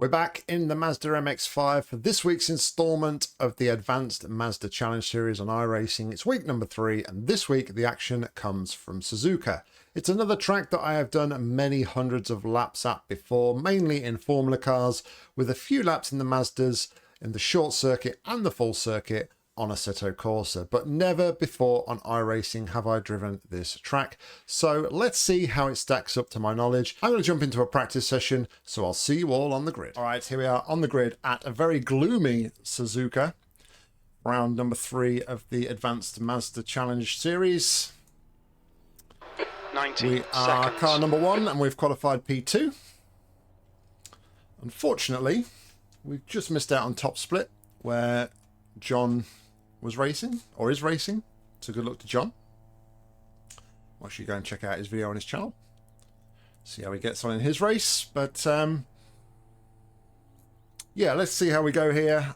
We're back in the Mazda MX5 for this week's installment of the Advanced Mazda Challenge Series on iRacing. It's week number 3, and this week the action comes from Suzuka. It's another track that I have done many hundreds of laps at before, mainly in Formula cars, with a few laps in the Mazdas, in the short circuit and the full circuit on Assetto Corsa, but never before on iRacing have I driven this track. So let's see how it stacks up to my knowledge. I'm going to jump into a practice session, so I'll see you all on the grid. All right, here we are on the grid at a very gloomy Suzuka, round number 3 of the Advanced Mazda Challenge Series. 90 we are seconds. car number 1 and we've qualified P2. Unfortunately, we've just missed out on top split where John was racing, or is racing, so good luck to John. Why should you go and check out his video on his channel, see how he gets on in his race. But yeah, let's see how we go here.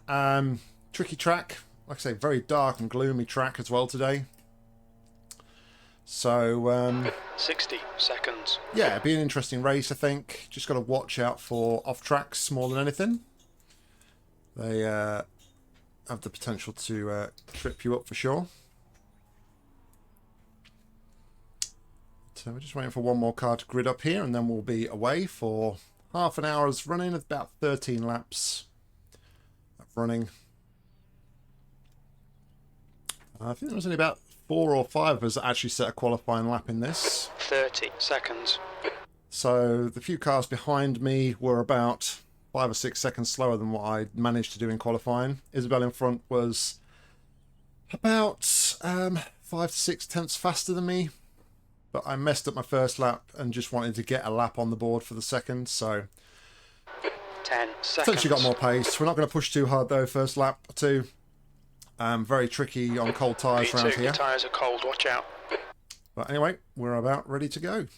Tricky track, like I say, very dark and gloomy track as well today. So 60 seconds. yeah, it'd be an interesting race, I think. Just got to watch out for off tracks more than anything. They have the potential to trip you up for sure. So we're just waiting for one more car to grid up here, and then we'll be away for half an hour's running, about 13 laps of running. I think there was only about 4 or 5 of us that actually set a qualifying lap in this. 30 seconds. So the few cars behind me were about 5 or 6 seconds slower than what I managed to do in qualifying. Isabel in front was about 5 to 6 tenths faster than me, but I messed up my first lap and just wanted to get a lap on the board for the second, so 10 seconds. essentially got more pace. We're not going to push too hard though, first lap or two. Very tricky on cold tyres around P2, here. your tyres are cold, watch out. But anyway, we're about ready to go.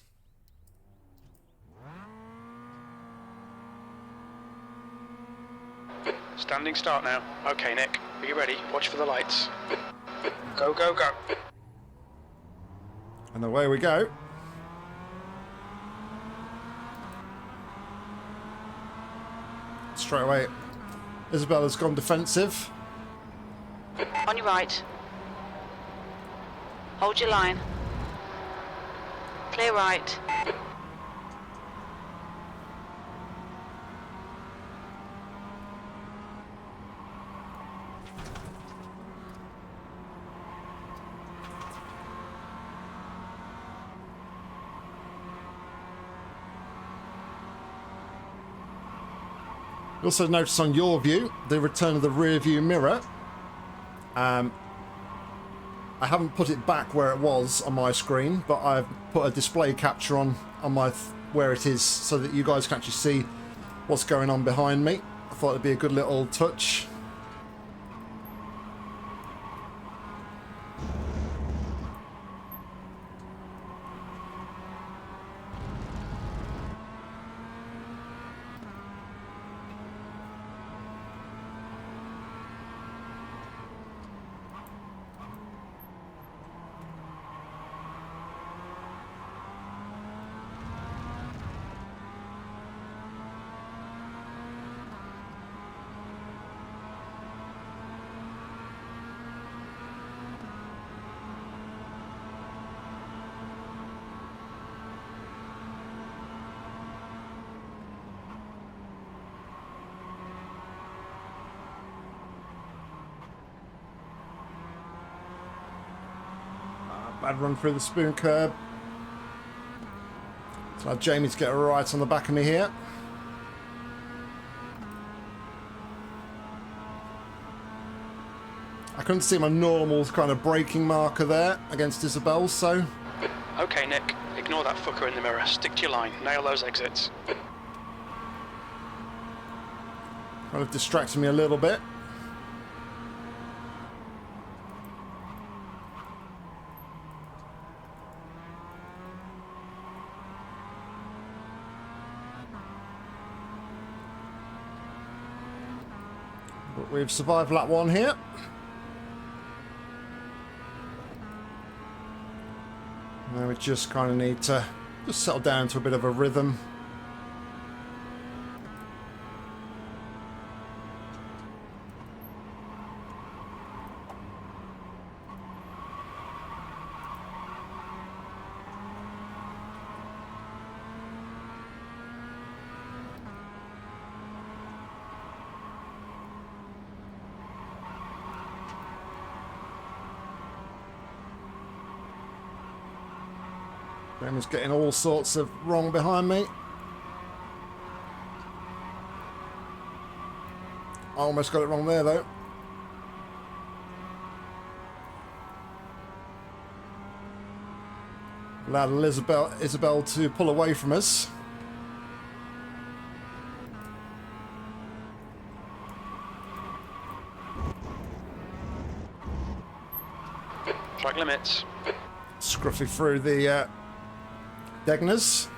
Standing start now. Okay, Nick, are you ready? Watch for the lights. Go, go, go. And away we go. Straight away, Isabella's gone defensive. On your right. Hold your line. Clear right. You also notice on your view the return of the rear view mirror. I haven't put it back where it was on my screen, but I've put a display capture on my where it is so that you guys can actually see what's going on behind me. I thought it'd be a good little touch. Bad run through the spoon curb. So Jamie to get right on the back of me here. I couldn't see my normal kind of braking marker there against Isabel, so Okay, Nick, ignore that fucker in the mirror. Stick to your line. Nail those exits. kind of distracted me a little bit. But we've survived lap 1 here. Now we just kind of need to just settle down to a bit of a rhythm. Jamie's getting all sorts of wrong behind me. I almost got it wrong there, though. Allowed Isabel to pull away from us. Track limits. Scruffy through the Degners.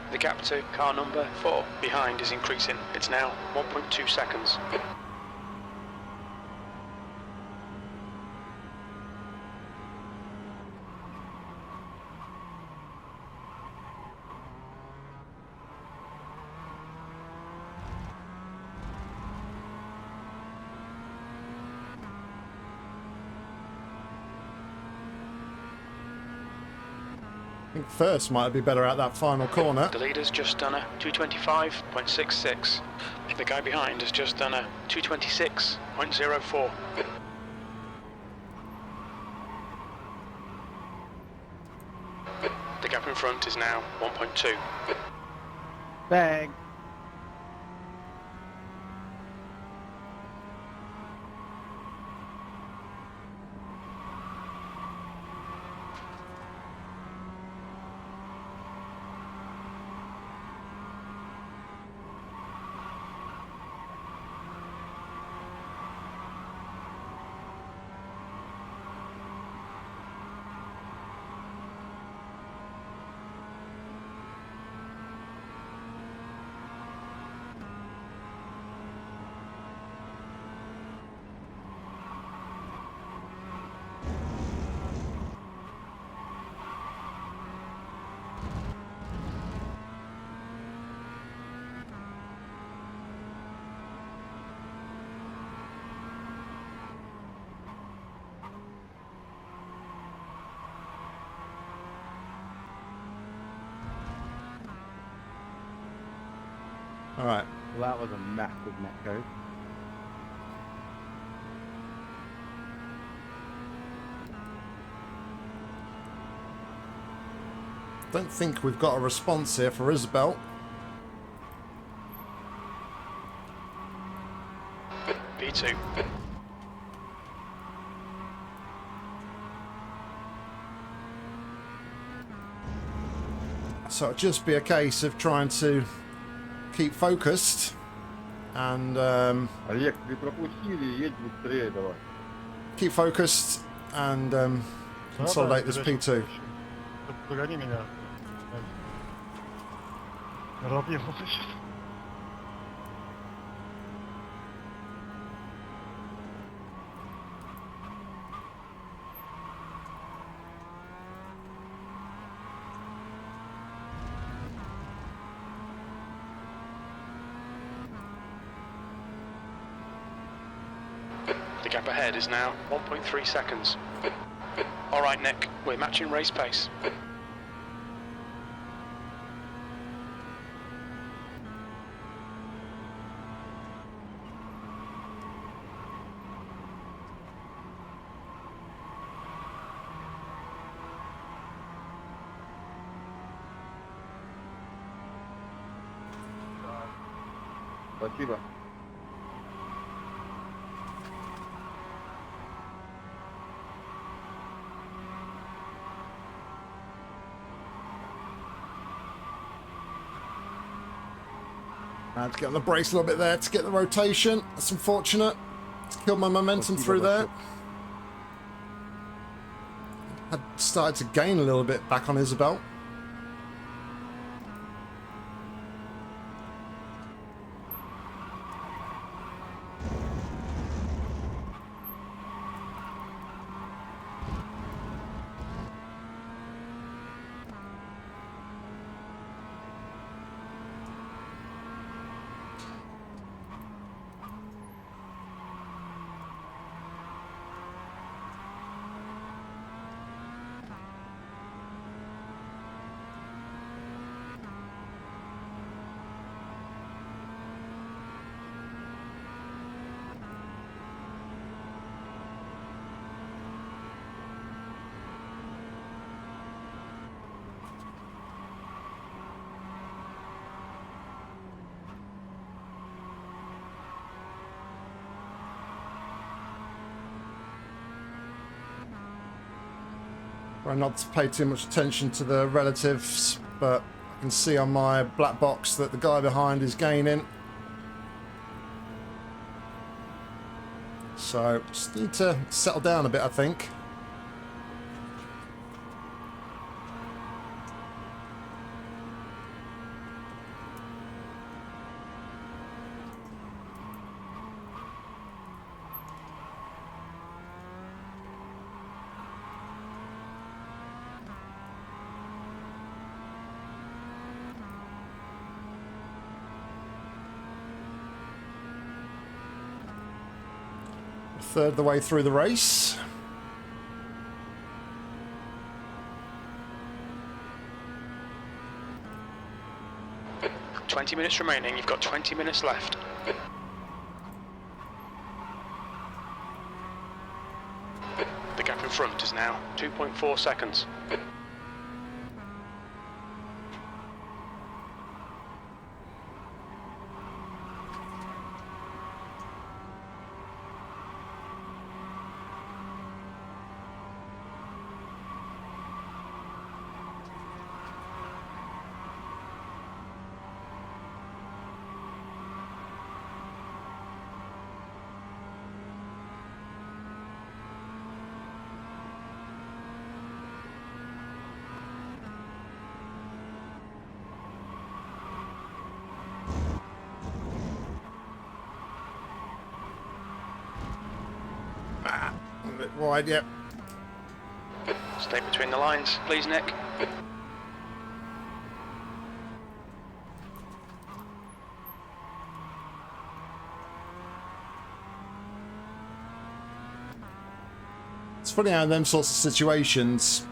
The gap to car number 4 behind is increasing. It's now 1.2 seconds. I think first might be better at that final corner. The leader's just done a 225.66. The guy behind has just done a 226.04. The gap in front is now 1.2. Bang. All right. Well, that was a massive netcode. Don't think we've got a response here for Isabel. P2. So it'll just be a case of trying to keep focused and Олег, ты пропустили, едь быстрее давай. keep focused and consolidate this P2. Догони меня. Разъехался сейчас. The gap ahead is now 1.3 seconds. All right, Nick, we're matching race pace. Спасибо. I had to get on the brakes a little bit there to get the rotation. That's unfortunate. It's killed my momentum through there. Had started to gain a little bit back on Isabel. Try not to pay too much attention to the relatives, but I can see on my black box that the guy behind is gaining. So just need to settle down a bit, I think. A third of the way through the race. "20 minutes remaining. You've got 20 minutes left." The gap in front is now 2.4 seconds. A bit wide, yep. Stay between the lines, please, Nick. It's funny how in them sorts of situations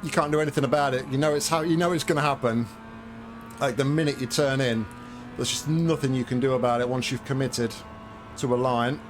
you can't do anything about it. You know it's going to happen. Like the minute you turn in, there's just nothing you can do about it once you've committed to a line.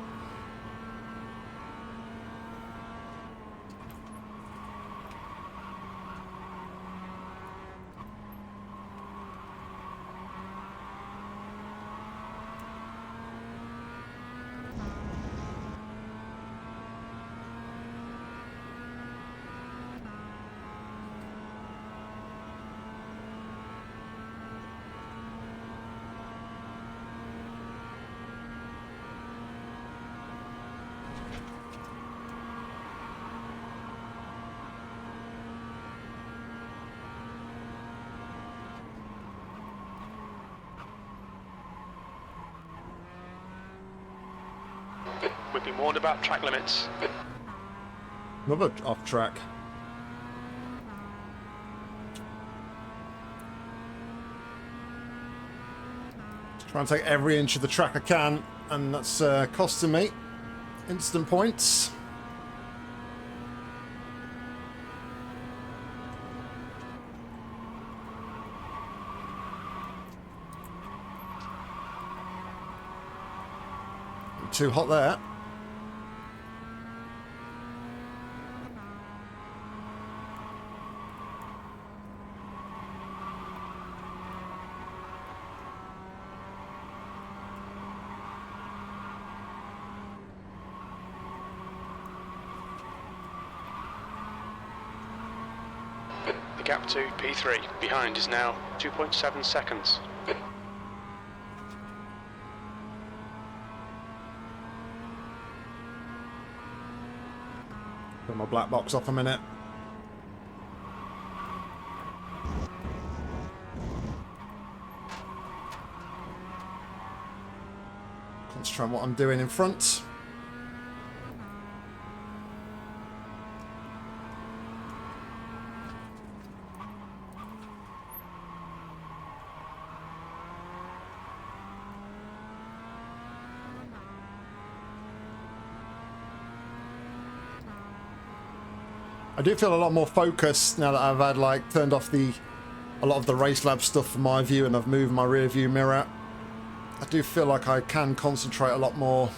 We've been warned about track limits. Another off track. Try and take every inch of the track I can, and that's costing me instant points. Too hot there. The gap to P3 behind is now 2.7 seconds. Put my black box off a minute. Concentrate on what I'm doing in front. I do feel a lot more focused now that I've had like turned off a lot of the Race Lab stuff for my view and I've moved my rear view mirror. I do feel like I can concentrate a lot more.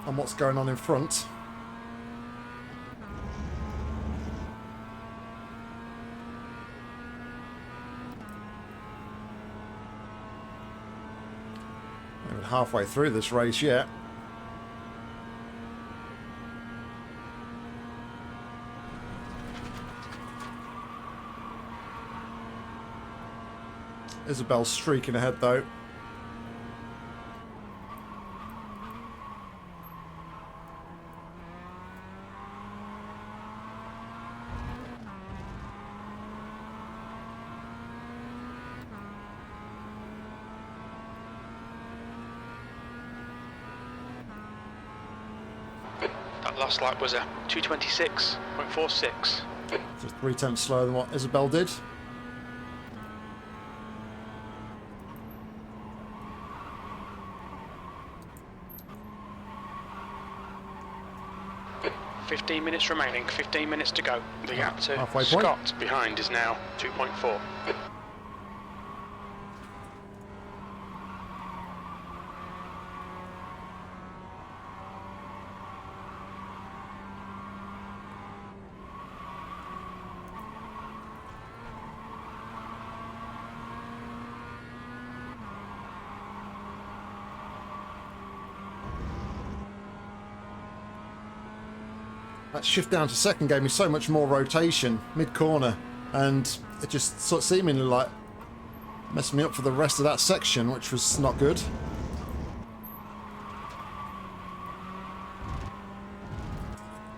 On what's going on in front. Halfway through this race yet. Isabel's streaking ahead though. Last lap was a 2:26.46. Just 3/10 slower than what Isabel did. "15 minutes remaining, 15 minutes to go. The gap to halfway point. Scott behind is now 2.4. That shift down to second gave me so much more rotation mid-corner, and it just sort of seemingly like messed me up for the rest of that section, which was not good.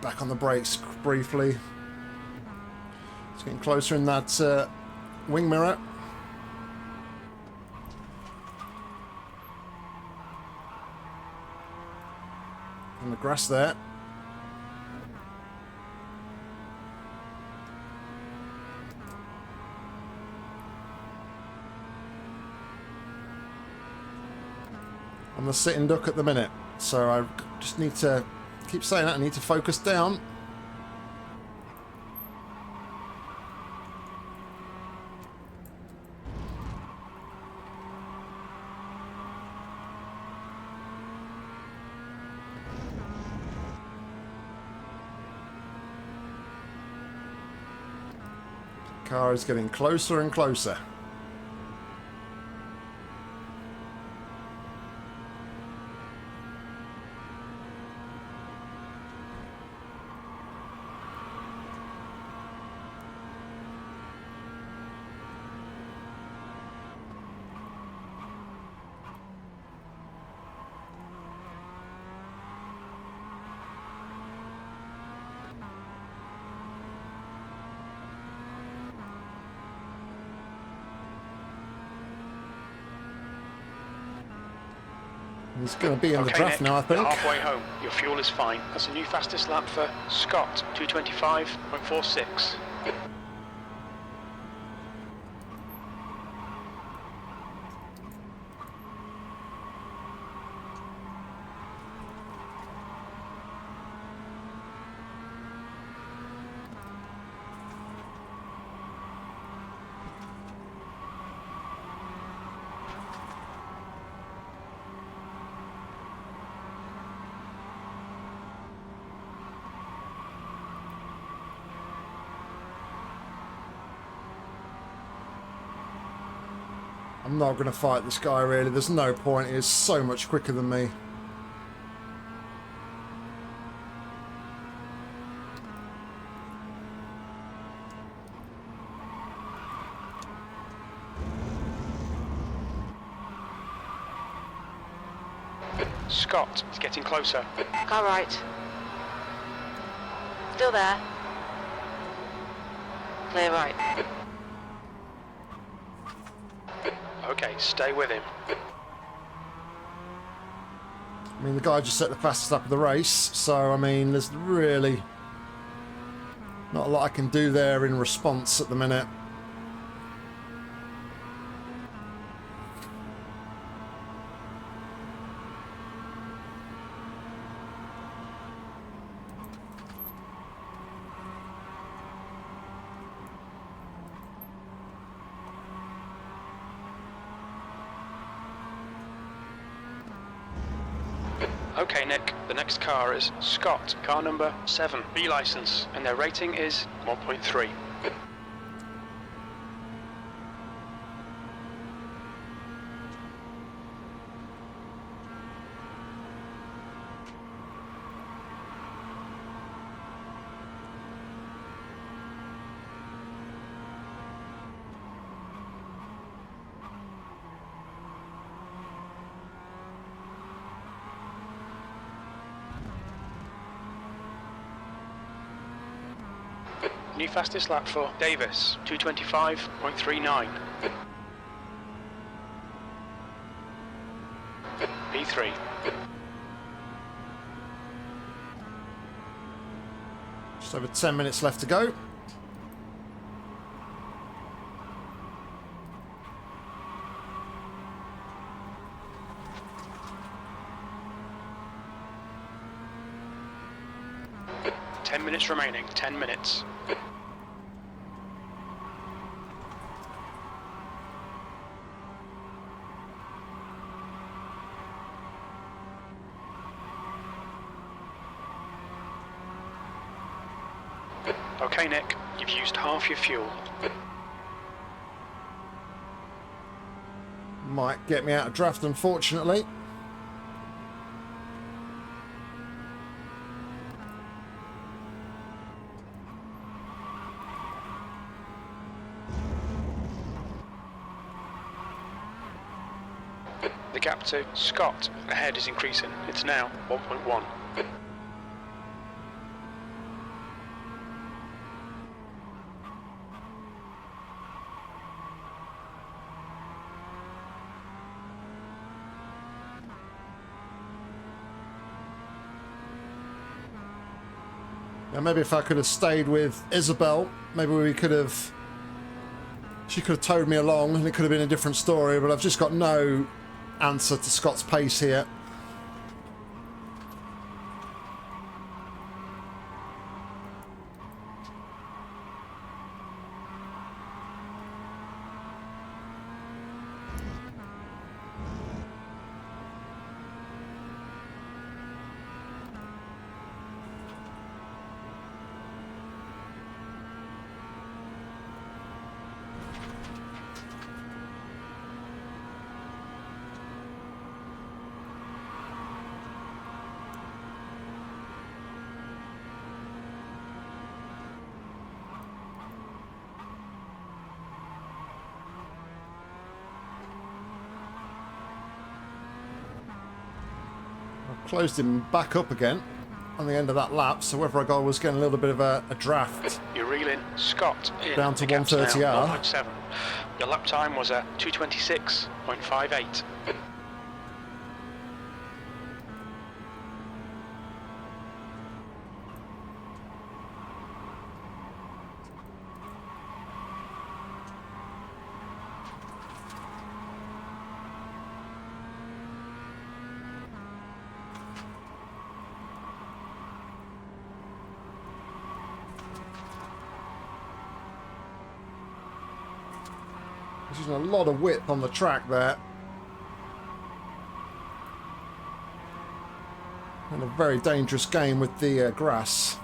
Back on the brakes briefly. It's getting closer in that wing mirror. On the grass there. I'm the sitting duck at the minute, so I just need to keep saying that. I need to focus down. Car is getting closer and closer. He's going to be in the draft Nick, now, I think. you're halfway home. Your fuel is fine. That's a new fastest lap for Scott, 2:25.46. I'm not going to fight this guy, really. There's no point. He is so much quicker than me. Scott. He's getting closer. Car right. Still there. Clear right. Okay, stay with him. I mean, the guy just set the fastest lap of the race, so I mean, there's really not a lot I can do there in response at the minute. Okay, Nick, the next car is Scott, car number 7, B license, and their rating is 1.3. New fastest lap for Davis, 225.39. P3. Just over 10 minutes left to go. Minutes remaining, 10 minutes. Okay, Nick, you've used half your fuel. Might get me out of draft, unfortunately. The gap to Scott ahead is increasing. It's now 1.1. Now maybe if I could have stayed with Isabel, maybe we could have... She could have towed me along and it could have been a different story, but I've just got no answer to Scott's pace here. Closed him back up again on the end of that lap, so whether I was getting a little bit of a draft. You're reeling Scott in. Down to The gap's 130 now R. 1.7. Your lap time was at 226.58. There's a lot of width on the track there. And a very dangerous game with the grass.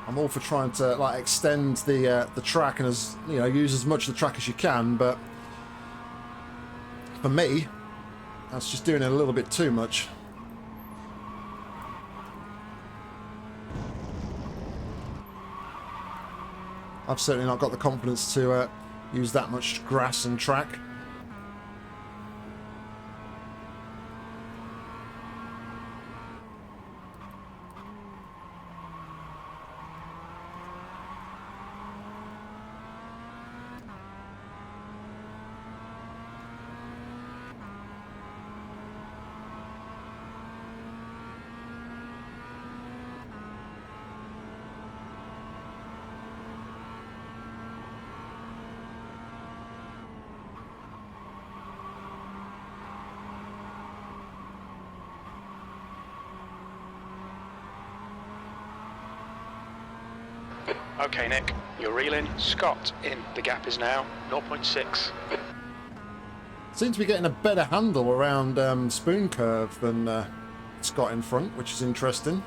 I'm all for trying to like extend the track and use as much of the track as you can, but for me, that's just doing it a little bit too much. I've certainly not got the confidence to use that much grass and track. Okay, Nick, you're reeling. Scott in. The gap is now 0.6. Seems to be getting a better handle around Spoon Curve than Scott in front, which is interesting.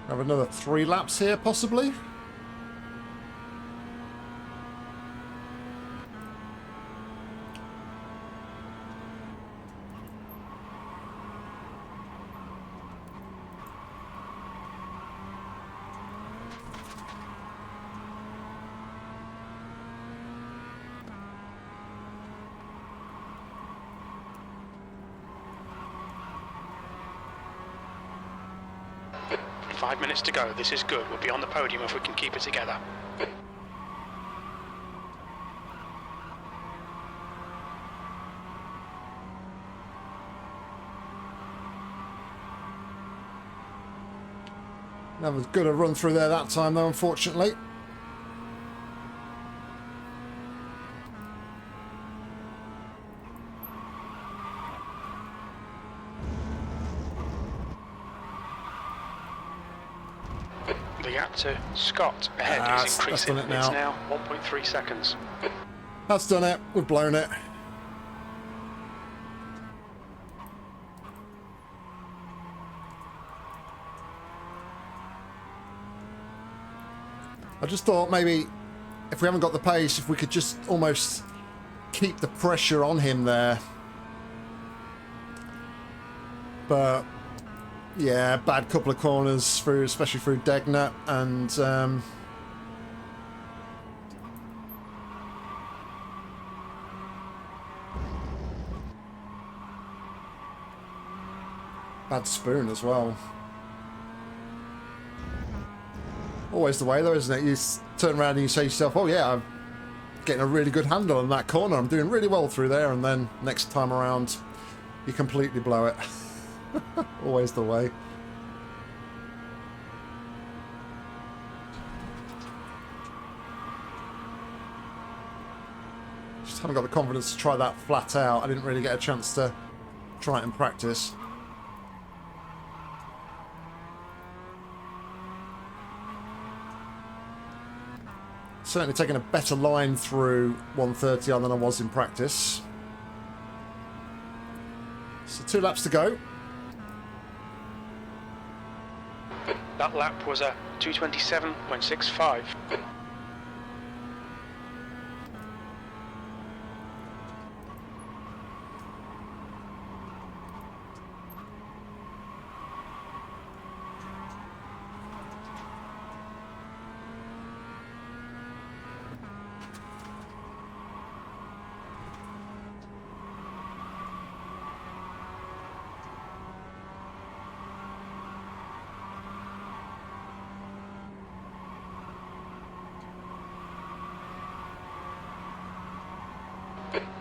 Have another 3 laps here, possibly. Five minutes to go. This is good. We'll be on the podium if we can keep it together. That was good a run through there that time, though, unfortunately. The gap to Scott ahead is That's increasing. done it now. It's now 1.3 seconds. That's done it. We've blown it. I just thought maybe if we haven't got the pace, if we could just almost keep the pressure on him there. But yeah, bad couple of corners through, especially through Degner, and bad Spoon as well. Always the way though, isn't it? You turn around and you say to yourself, oh yeah, I'm getting a really good handle on that corner, I'm doing really well through there, and then next time around you completely blow it. Always the way. Just haven't got the confidence to try that flat out. I didn't really get a chance to try it in practice. Certainly taking a better line through 130 on than I was in practice. So 2 laps to go. That lap was a 2:27.65.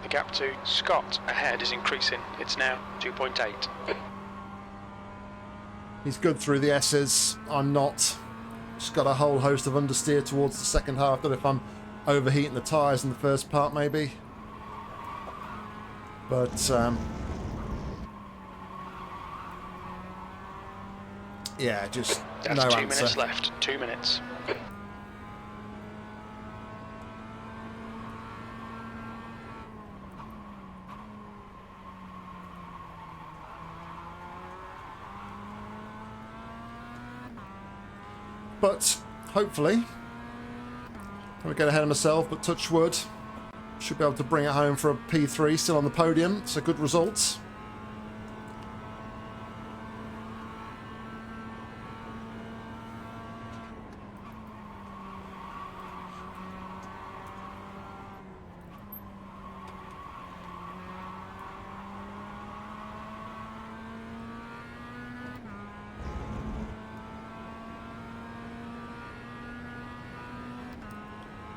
The gap to Scott ahead is increasing. It's now 2.8. He's good through the S's. I'm not. Just got a whole host of understeer towards the second half. Don't know if I'm overheating the tyres in the first part, maybe. But yeah, just That's no 2 answer. minutes left. 2 minutes. But hopefully, I'm going to get ahead of myself, but touch wood, should be able to bring it home for a P3, still on the podium. So good results.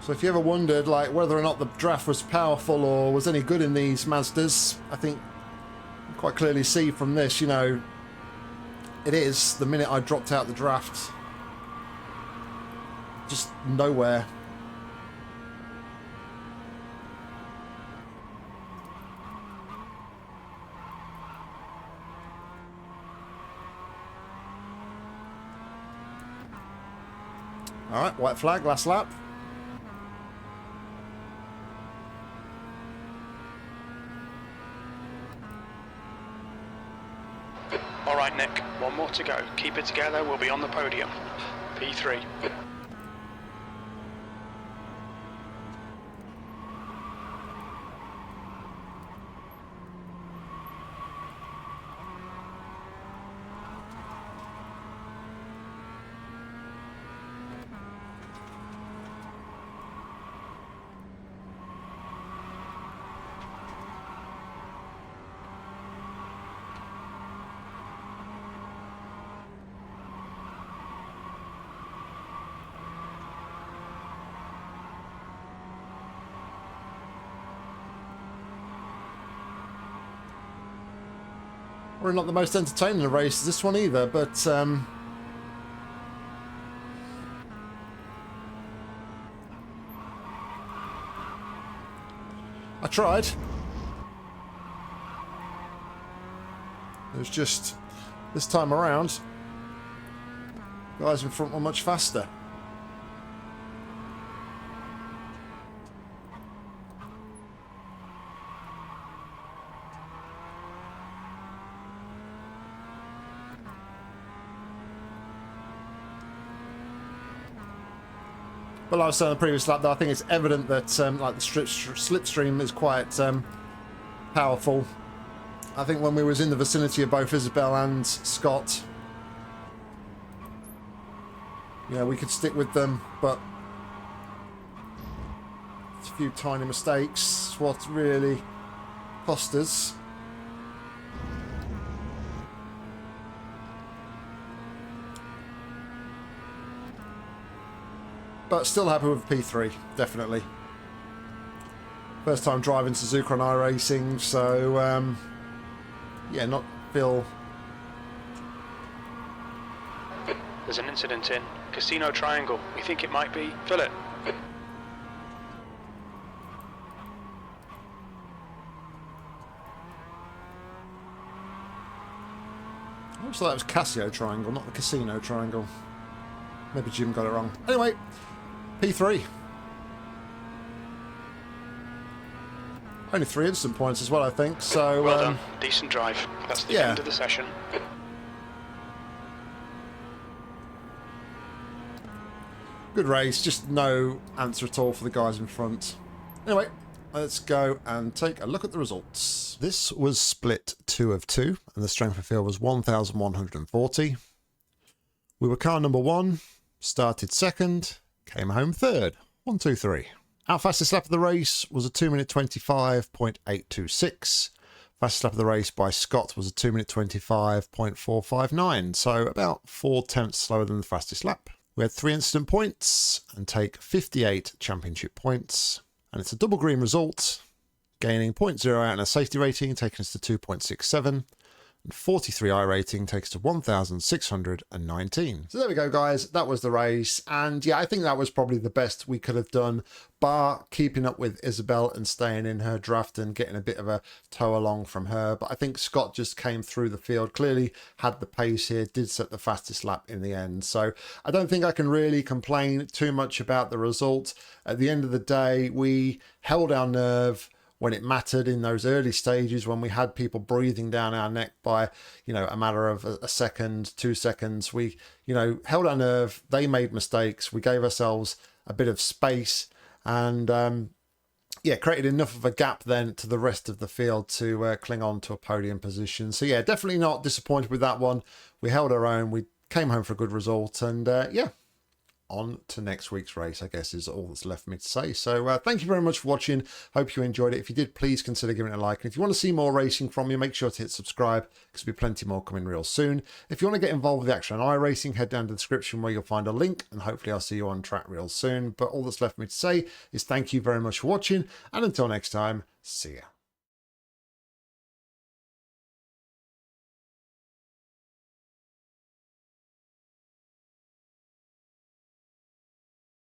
So if you ever wondered like whether or not the draft was powerful or was any good in these Mazdas, I think you quite clearly see from this, you know, it is. The minute I dropped out the draft, just nowhere. All right, white flag, last lap. All right, Nick, one more to go. Keep it together, we'll be on the podium. P3. We're not the most entertaining race this one either, but I tried. It was just this time around, guys in front were much faster. But like I was saying on the previous lap, though, I think it's evident that like the slipstream is quite powerful. I think when we was in the vicinity of both Isabel and Scott, yeah, we could stick with them, but it's a few tiny mistakes. What really cost us. But still happy with P3, definitely. First time driving Suzuka on iRacing, so yeah, not feel... There's an incident in Casino Triangle. We think it might be Philip. I always thought that was Casio Triangle, not the Casino Triangle. Maybe Jim got it wrong. Anyway, P3. Only 3 instant points as well, I think. So Well done. Decent drive. That's the yeah. end of the session. Good race, just no answer at all for the guys in front. Anyway, let's go and take a look at the results. This was split 2 of 2, and the strength of field was 1,140. We were car number 1, started second, came home third. 1, 2, 3. Our fastest lap of the race was a 2-minute 25.826. Fastest lap of the race by Scott was a 2-minute 25.459, so about 4/10 slower than the fastest lap. We had 3 incident points and take 58 championship points. And it's a double green result, gaining 0.08 and a safety rating, taking us to 2.67. And 43 iRating takes us to 1,619. So there we go, guys. That was the race. And yeah, I think that was probably the best we could have done, bar keeping up with Isabel and staying in her draft and getting a bit of a tow along from her. But I think Scott just came through the field, clearly had the pace here, did set the fastest lap in the end. So I don't think I can really complain too much about the result. At the end of the day, we held our nerve when it mattered in those early stages, when we had people breathing down our neck by, you know, a matter of a second, 2 seconds. We, you know, held our nerve. They made mistakes. We gave ourselves a bit of space and, yeah, created enough of a gap then to the rest of the field to cling on to a podium position. So, yeah, definitely not disappointed with that one. We held our own. We came home for a good result and, yeah, on to next week's race, I guess, is all that's left for me to say. So thank you very much for watching. Hope you enjoyed it. If you did, please consider giving it a like. And if you want to see more racing from me, make sure to hit subscribe, because there'll be plenty more coming real soon. If you want to get involved with the action on iRacing, head down to the description where you'll find a link, and hopefully I'll see you on track real soon. But all that's left for me to say is thank you very much for watching, and until next time, see ya.